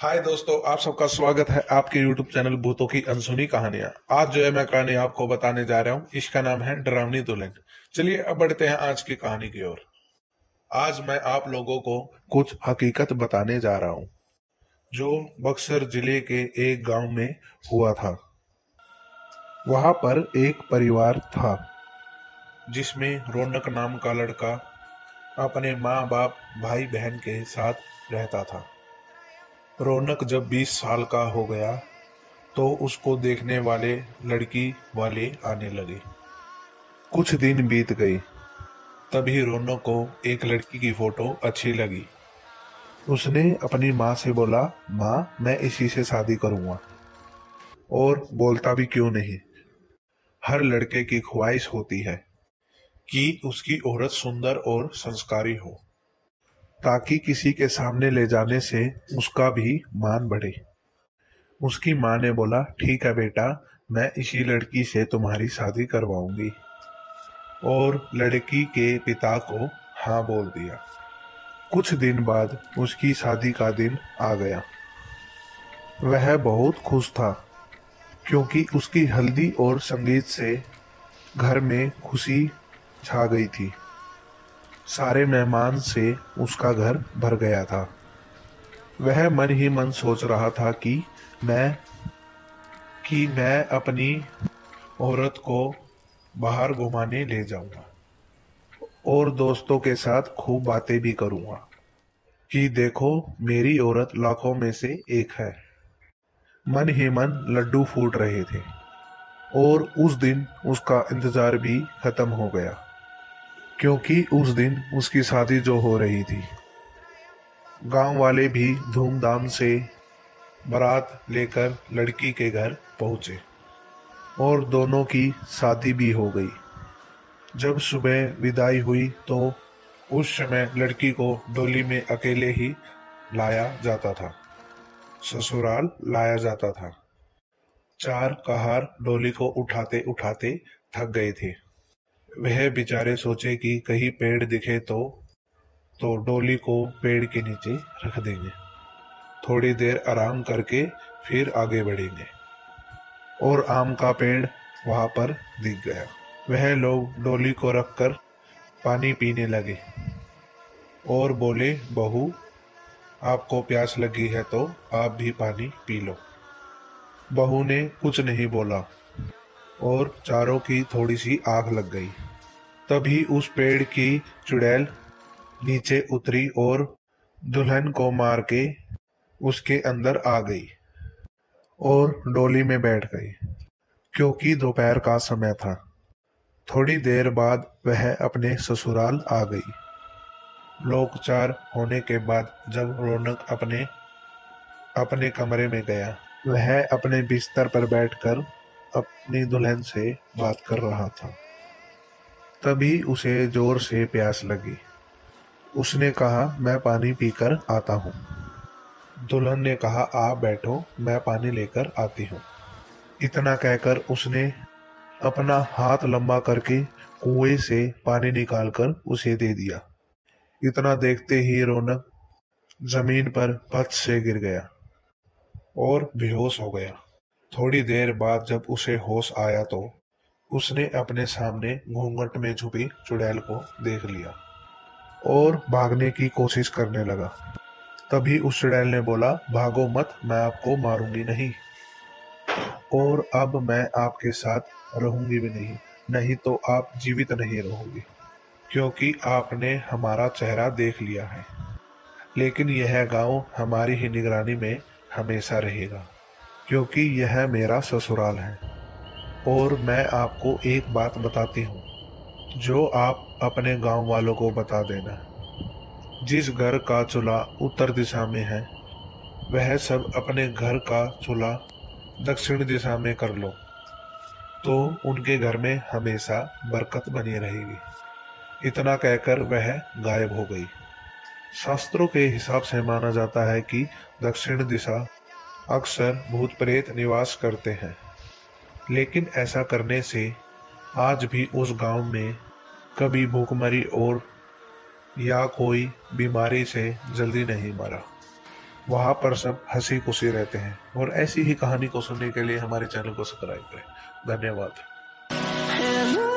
हाय दोस्तों, आप सबका स्वागत है आपके YouTube चैनल भूतों की अनसुनी कहानियां। आज जो है मैं कहानी आपको बताने जा रहा हूँ, इसका नाम है डरावनी दुल्हन। चलिए अब बढ़ते हैं आज की कहानी की ओर। आज मैं आप लोगों को कुछ हकीकत बताने जा रहा हूँ जो बक्सर जिले के एक गांव में हुआ था। वहां पर एक परिवार था जिसमें रौनक नाम का लड़का अपने माँ बाप भाई बहन के साथ रहता था। रौनक जब 20 साल का हो गया तो उसको देखने वाले लड़की वाले आने लगे। कुछ दिन बीत गए, तभी रौनक को एक लड़की की फोटो अच्छी लगी। उसने अपनी माँ से बोला, माँ मैं इसी से शादी करूंगा। और बोलता भी क्यों नहीं, हर लड़के की ख्वाहिश होती है कि उसकी औरत सुंदर और संस्कारी हो, ताकि किसी के सामने ले जाने से उसका भी मान बढ़े। उसकी माँ ने बोला, ठीक है बेटा, मैं इसी लड़की से तुम्हारी शादी करवाऊंगी। और लड़की के पिता को हाँ बोल दिया। कुछ दिन बाद उसकी शादी का दिन आ गया। वह बहुत खुश था क्योंकि उसकी हल्दी और संगीत से घर में खुशी छा गई थी। सारे मेहमान से उसका घर भर गया था। वह मन ही मन सोच रहा था मैं अपनी औरत को बाहर घुमाने ले जाऊंगा और दोस्तों के साथ खूब बातें भी करूंगा कि देखो मेरी औरत लाखों में से एक है। मन ही मन लड्डू फूट रहे थे और उस दिन उसका इंतजार भी खत्म हो गया क्योंकि उस दिन उसकी शादी जो हो रही थी। गांव वाले भी धूमधाम से बारात लेकर लड़की के घर पहुंचे और दोनों की शादी भी हो गई। जब सुबह विदाई हुई तो उस समय लड़की को डोली में अकेले ही लाया जाता था, ससुराल लाया जाता था। चार कहार डोली को उठाते उठाते थक गए थे। वह बेचारे सोचे कि कहीं पेड़ दिखे तो डोली को पेड़ के नीचे रख देंगे, थोड़ी देर आराम करके फिर आगे बढ़ेंगे। और आम का पेड़ वहां पर दिख गया। वह लोग डोली को रखकर पानी पीने लगे और बोले, बहू आपको प्यास लगी है तो आप भी पानी पी लो। बहू ने कुछ नहीं बोला और चारों की थोड़ी सी आग लग गई। तभी उस पेड़ की चुड़ैल नीचे उतरी और दुल्हन को मार के उसके अंदर आ गई और डोली में बैठ गई क्योंकि दोपहर का समय था। थोड़ी देर बाद वह अपने ससुराल आ गई। लोकचार होने के बाद जब रौनक अपने अपने कमरे में गया, वह अपने बिस्तर पर बैठकर अपनी दुल्हन से बात कर रहा था। तभी उसे जोर से प्यास लगी। उसने कहा, मैं पानी पीकर आता हूँ। दुल्हन ने कहा, आप बैठो, मैं पानी लेकर आती हूँ। इतना कहकर उसने अपना हाथ लंबा करके कुएं से पानी निकालकर उसे दे दिया। इतना देखते ही रौनक जमीन पर पथ से गिर गया और बेहोश हो गया। थोड़ी देर बाद जब उसे होश आया तो उसने अपने सामने घूंघट में छुपी चुड़ैल को देख लिया और भागने की कोशिश करने लगा। तभी उस चुड़ैल ने बोला, भागो मत, मैं आपको मारूंगी नहीं और अब मैं आपके साथ रहूंगी भी नहीं, नहीं तो आप जीवित नहीं रहोगे क्योंकि आपने हमारा चेहरा देख लिया है। लेकिन यह गांव हमारी ही निगरानी में हमेशा रहेगा क्योंकि यह मेरा ससुराल है। और मैं आपको एक बात बताती हूँ जो आप अपने गांव वालों को बता देना। जिस घर का चूल्हा उत्तर दिशा में है वह सब अपने घर का चूल्हा दक्षिण दिशा में कर लो तो उनके घर में हमेशा बरकत बनी रहेगी। इतना कहकर वह गायब हो गई। शास्त्रों के हिसाब से माना जाता है कि दक्षिण दिशा अक्सर भूत प्रेत निवास करते हैं, लेकिन ऐसा करने से आज भी उस गांव में कभी भूखमरी और या कोई बीमारी से जल्दी नहीं मरा। वहाँ पर सब हंसी खुशी रहते हैं। और ऐसी ही कहानी को सुनने के लिए हमारे चैनल को सब्सक्राइब करें। धन्यवाद।